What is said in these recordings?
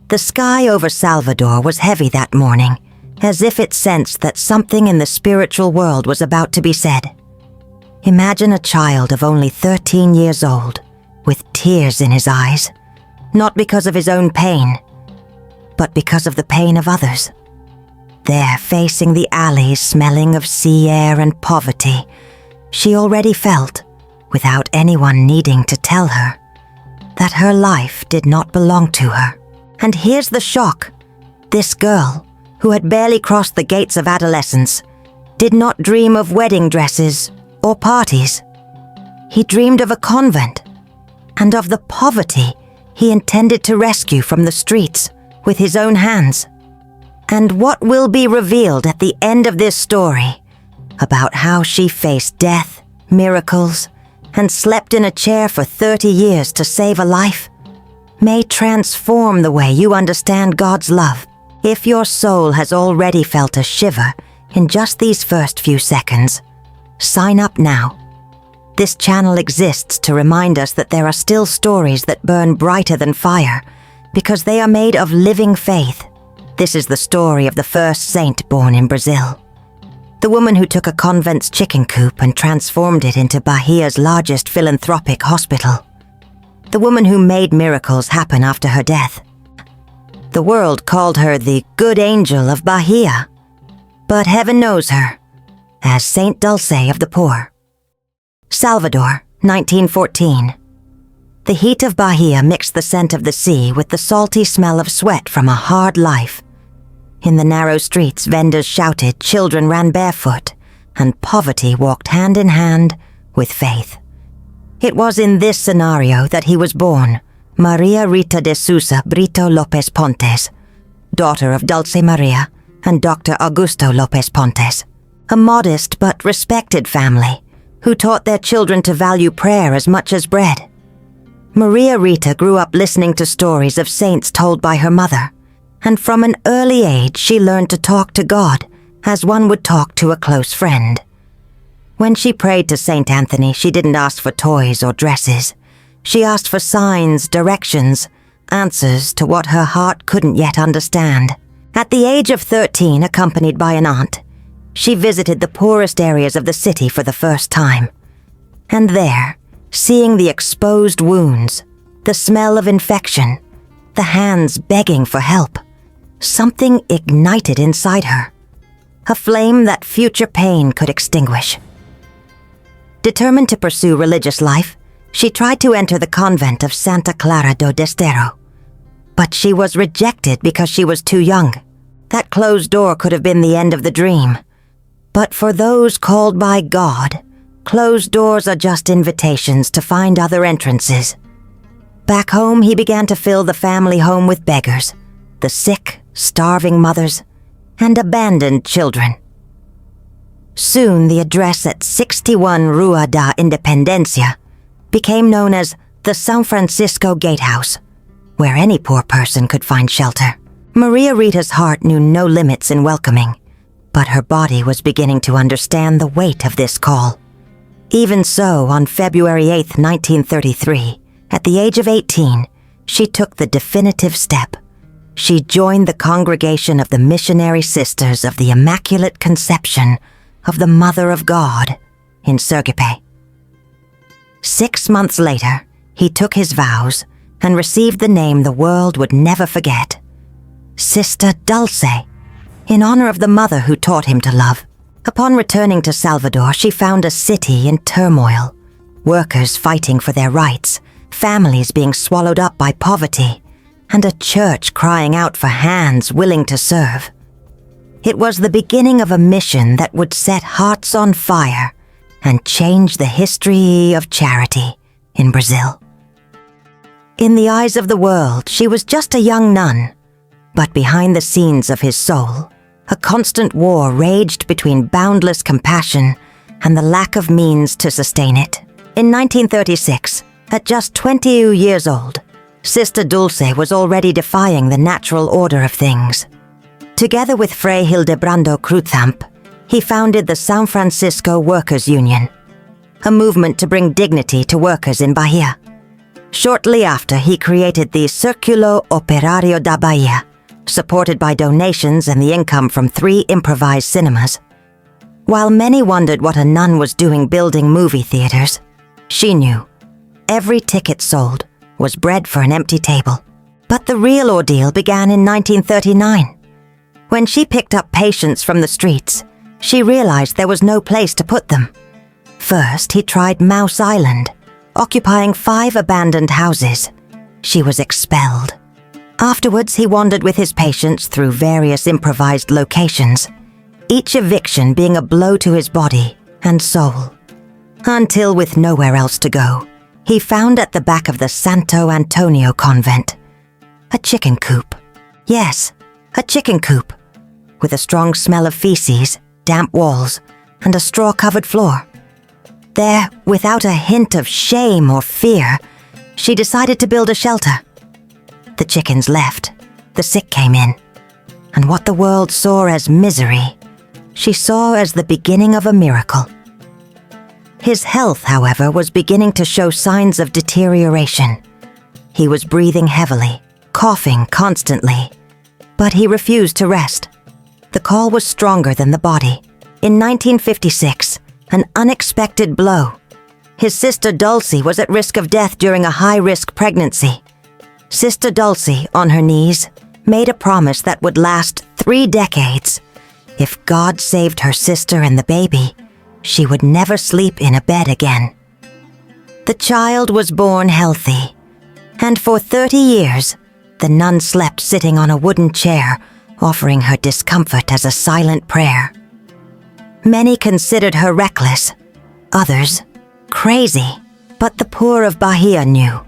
The sky over Salvador was heavy that morning, as if it sensed that something in the spiritual world was about to be said. Imagine a child of only 13 years old, with tears in his eyes, not because of his own pain, but because of the pain of others. There, facing the alleys smelling of sea air and poverty, she already felt, without anyone needing to tell her, that her life did not belong to her. And here's the shock. This girl, who had barely crossed the gates of adolescence, did not dream of wedding dresses or parties. He dreamed of a convent, and of the poverty he intended to rescue from the streets with his own hands. And what will be revealed at the end of this story about how she faced death, miracles, and slept in a chair for 30 years to save a life may transform the way you understand God's love. If your soul has already felt a shiver in just these first few seconds, sign up now. This channel exists to remind us that there are still stories that burn brighter than fire because they are made of living faith. This is the story of the first saint born in Brazil. The woman who took a convent's chicken coop and transformed it into Bahia's largest philanthropic hospital. The woman who made miracles happen after her death. The world called her the good angel of Bahia, but heaven knows her as Saint Dulce of the poor. Salvador, 1914. The heat of Bahia mixed the scent of the sea with the salty smell of sweat from a hard life. In the narrow streets, vendors shouted, children ran barefoot, and poverty walked hand in hand with faith. It was in this scenario that he was born, Maria Rita de Sousa Brito Lopez Pontes, daughter of Dulce Maria and Dr. Augusto Lopez Pontes, a modest but respected family who taught their children to value prayer as much as bread. Maria Rita grew up listening to stories of saints told by her mother, and from an early age she learned to talk to God as one would talk to a close friend. When she prayed to Saint Anthony, she didn't ask for toys or dresses. She asked for signs, directions, answers to what her heart couldn't yet understand. At the age of 13, accompanied by an aunt, she visited the poorest areas of the city for the first time. And there, seeing the exposed wounds, the smell of infection, the hands begging for help, something ignited inside her, a flame that future pain could extinguish. Determined to pursue religious life, she tried to enter the convent of Santa Clara do Desterro. But she was rejected because she was too young. That closed door could have been the end of the dream. But for those called by God, closed doors are just invitations to find other entrances. Back home, he began to fill the family home with beggars, the sick, starving mothers, and abandoned children. Soon, the address at 61 Rua da Independencia became known as the São Francisco Gatehouse, where any poor person could find shelter. Maria Rita's heart knew no limits in welcoming, but her body was beginning to understand the weight of this call. Even so, on February 8, 1933, at the age of 18, she took the definitive step. She joined the congregation of the Missionary Sisters of the Immaculate Conception of the Mother of God in Sergipe. 6 months later, he took his vows and received the name the world would never forget, Sister Dulce, in honor of the mother who taught him to love. Upon returning to Salvador, she found a city in turmoil, workers fighting for their rights, families being swallowed up by poverty, and a church crying out for hands willing to serve. It was the beginning of a mission that would set hearts on fire and change the history of charity in Brazil. In the eyes of the world, she was just a young nun, but behind the scenes of his soul, a constant war raged between boundless compassion and the lack of means to sustain it. In 1936, at just 22 years old, Sister Dulce was already defying the natural order of things. Together with Fray Hildebrando Cruzamp, he founded the São Francisco Workers' Union, a movement to bring dignity to workers in Bahia. Shortly after, he created the Círculo Operario da Bahia, supported by donations and the income from 3 improvised cinemas. While many wondered what a nun was doing building movie theaters, she knew. Every ticket sold was bread for an empty table. But the real ordeal began in 1939. When she picked up patients from the streets, she realized there was no place to put them. First, he tried Mouse Island, occupying 5 abandoned houses. She was expelled. Afterwards, he wandered with his patients through various improvised locations, each eviction being a blow to his body and soul. Until, with nowhere else to go, he found at the back of the Santo Antonio convent a chicken coop. Yes, a chicken coop, with a strong smell of feces, damp walls, and a straw-covered floor. There, without a hint of shame or fear, she decided to build a shelter. The chickens left, the sick came in, and what the world saw as misery, she saw as the beginning of a miracle. His health, however, was beginning to show signs of deterioration. He was breathing heavily, coughing constantly, but he refused to rest. The call was stronger than the body. In 1956, an unexpected blow. His sister Dulce was at risk of death during a high-risk pregnancy. Sister Dulce, on her knees, made a promise that would last 3 decades. If God saved her sister and the baby, she would never sleep in a bed again. The child was born healthy, and for 30 years, the nun slept sitting on a wooden chair, offering her discomfort as a silent prayer. Many considered her reckless, others crazy, but the poor of Bahia knew.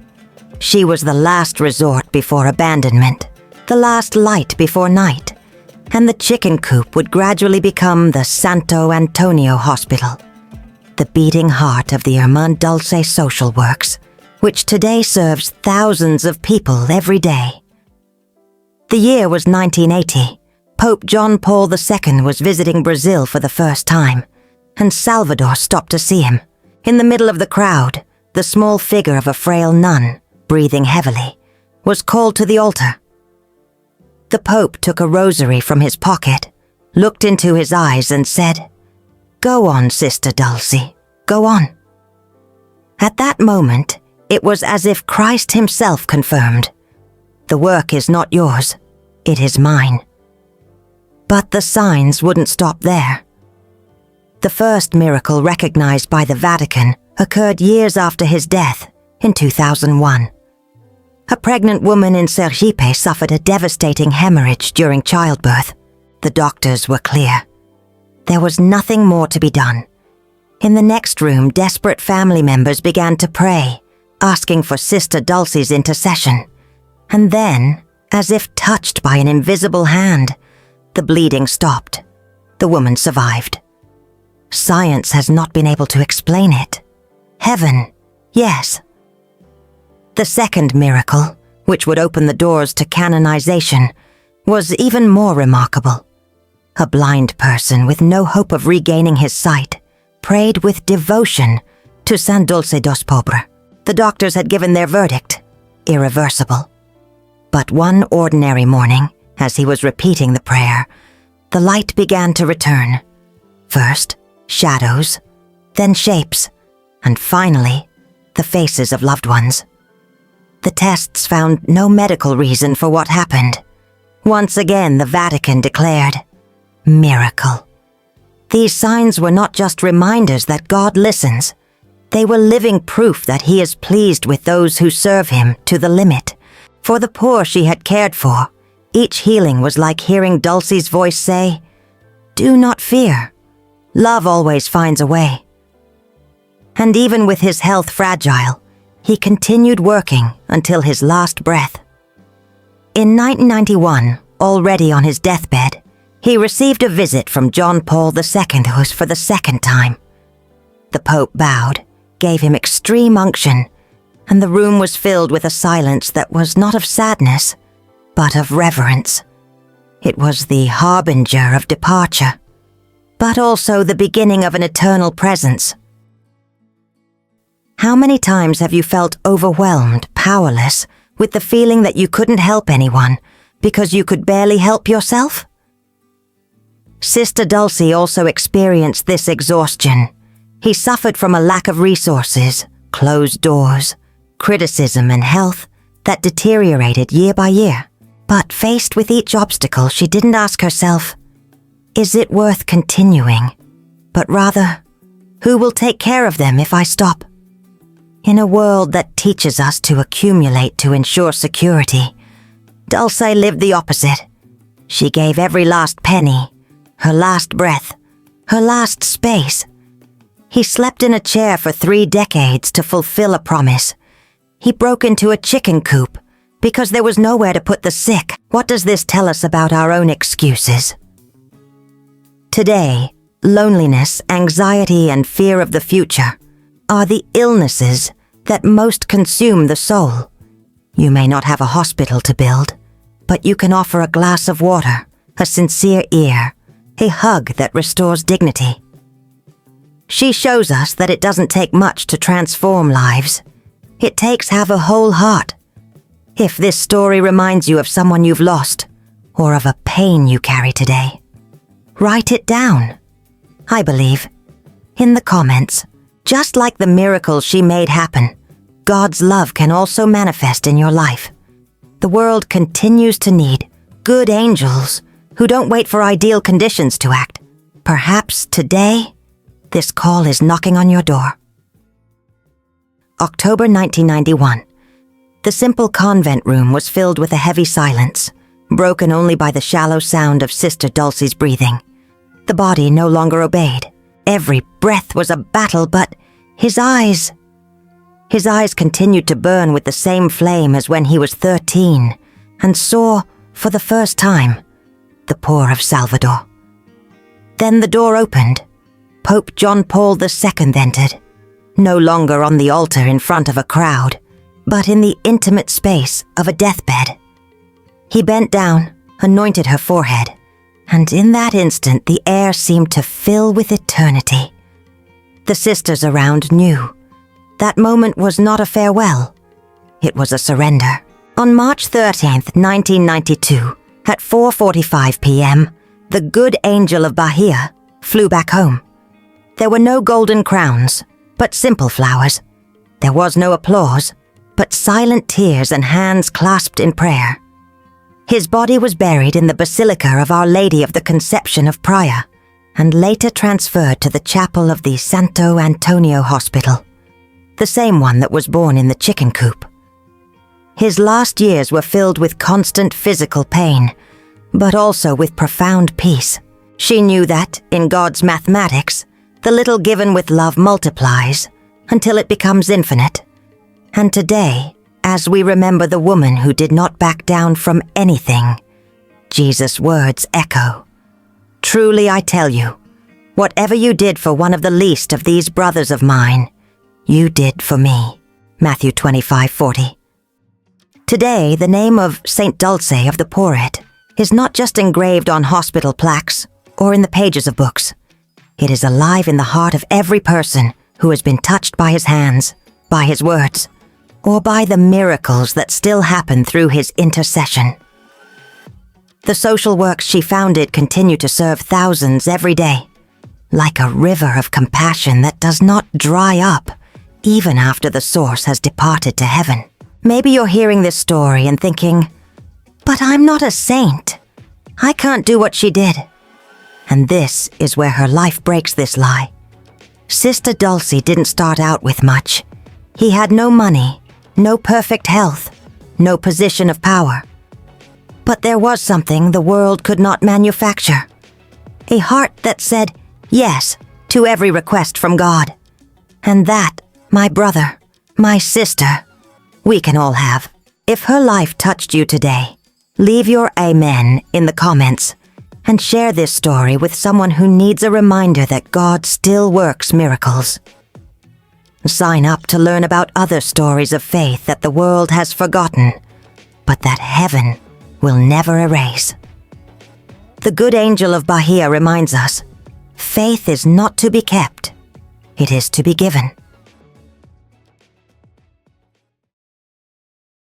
She was the last resort before abandonment, the last light before night, and the chicken coop would gradually become the Santo Antonio Hospital, the beating heart of the Saint Dulce social works, which today serves thousands of people every day. The year was 1980. Pope John Paul II was visiting Brazil for the first time, and Salvador stopped to see him. In the middle of the crowd, the small figure of a frail nun, breathing heavily, was called to the altar. The Pope took a rosary from his pocket, looked into his eyes and said, "Go on, Sister Dulce, go on." At that moment, it was as if Christ himself confirmed, "The work is not yours, it is mine." But the signs wouldn't stop there. The first miracle recognized by the Vatican occurred years after his death, in 2001. A pregnant woman in Sergipe suffered a devastating hemorrhage during childbirth. The doctors were clear. There was nothing more to be done. In the next room, desperate family members began to pray, asking for Sister Dulce's intercession. And then, as if touched by an invisible hand, the bleeding stopped. The woman survived. Science has not been able to explain it. Heaven, yes. The second miracle, which would open the doors to canonization, was even more remarkable. A blind person with no hope of regaining his sight prayed with devotion to Saint Dulce dos Pobres. The doctors had given their verdict, irreversible. But one ordinary morning, as he was repeating the prayer, the light began to return. First, shadows, then shapes, and finally, the faces of loved ones. The tests found no medical reason for what happened. Once again, the Vatican declared, "Miracle." These signs were not just reminders that God listens. They were living proof that He is pleased with those who serve Him to the limit. For the poor she had cared for, each healing was like hearing Dulce's voice say, "Do not fear. Love always finds a way." And even with his health fragile, he continued working until his last breath. In 1991, already on his deathbed, he received a visit from John Paul II for the second time. The Pope bowed, gave him extreme unction, and the room was filled with a silence that was not of sadness, but of reverence. It was the harbinger of departure, but also the beginning of an eternal presence. How many times have you felt overwhelmed, powerless, with the feeling that you couldn't help anyone because you could barely help yourself? Sister Dulce also experienced this exhaustion. He suffered from a lack of resources, closed doors, criticism and health that deteriorated year by year. But faced with each obstacle, she didn't ask herself, "Is it worth continuing?" But rather, "Who will take care of them if I stop?" In a world that teaches us to accumulate to ensure security, Dulce lived the opposite. She gave every last penny, her last breath, her last space. He slept in a chair for 3 decades to fulfill a promise. He broke into a chicken coop because there was nowhere to put the sick. What does this tell us about our own excuses? Today, loneliness, anxiety, and fear of the future are the illnesses that most consume the soul. You may not have a hospital to build, but you can offer a glass of water, a sincere ear, a hug that restores dignity. She shows us that it doesn't take much to transform lives. It takes have a whole heart. If this story reminds you of someone you've lost, or of a pain you carry today, write it down. I believe, in the comments, just like the miracles she made happen, God's love can also manifest in your life. The world continues to need good angels who don't wait for ideal conditions to act. Perhaps today, this call is knocking on your door. October 1991. The simple convent room was filled with a heavy silence, broken only by the shallow sound of Sister Dulce's breathing. The body no longer obeyed. Every breath was a battle, but his eyes continued to burn with the same flame as when he was 13 and saw, for the first time, the poor of Salvador. Then the door opened. Pope John Paul II entered, no longer on the altar in front of a crowd, but in the intimate space of a deathbed. He bent down, anointed her forehead, and in that instant the air seemed to fill with eternity. The sisters around knew. That moment was not a farewell. It was a surrender. On March 13th, 1992, at 4:45 p.m., the good Angel of Bahia flew back home. There were no golden crowns, but simple flowers. There was no applause, but silent tears and hands clasped in prayer. His body was buried in the Basilica of Our Lady of the Conception of Praia, and later transferred to the chapel of the Santo Antonio Hospital, the same one that was born in the chicken coop. His last years were filled with constant physical pain, but also with profound peace. She knew that, in God's mathematics, the little given with love multiplies until it becomes infinite. And today, as we remember the woman who did not back down from anything, Jesus' words echo, "Truly I tell you, whatever you did for one of the least of these brothers of mine, you did for me." Matthew 25:40. Today, the name of Saint Dulce of the Poet is not just engraved on hospital plaques or in the pages of books. It is alive in the heart of every person who has been touched by his hands, by his words, or by the miracles that still happen through his intercession. The social works she founded continue to serve thousands every day, like a river of compassion that does not dry up, even after the source has departed to heaven. Maybe you're hearing this story and thinking, "But I'm not a saint. I can't do what she did." And this is where her life breaks this lie. Sister Dulce didn't start out with much. He had no money, no perfect health, no position of power. But there was something the world could not manufacture. A heart that said yes to every request from God. And that, my brother, my sister, we can all have. If her life touched you today, leave your amen in the comments and share this story with someone who needs a reminder that God still works miracles. Sign up to learn about other stories of faith that the world has forgotten, but that heaven will never erase. The good Angel of Bahia reminds us, faith is not to be kept, it is to be given.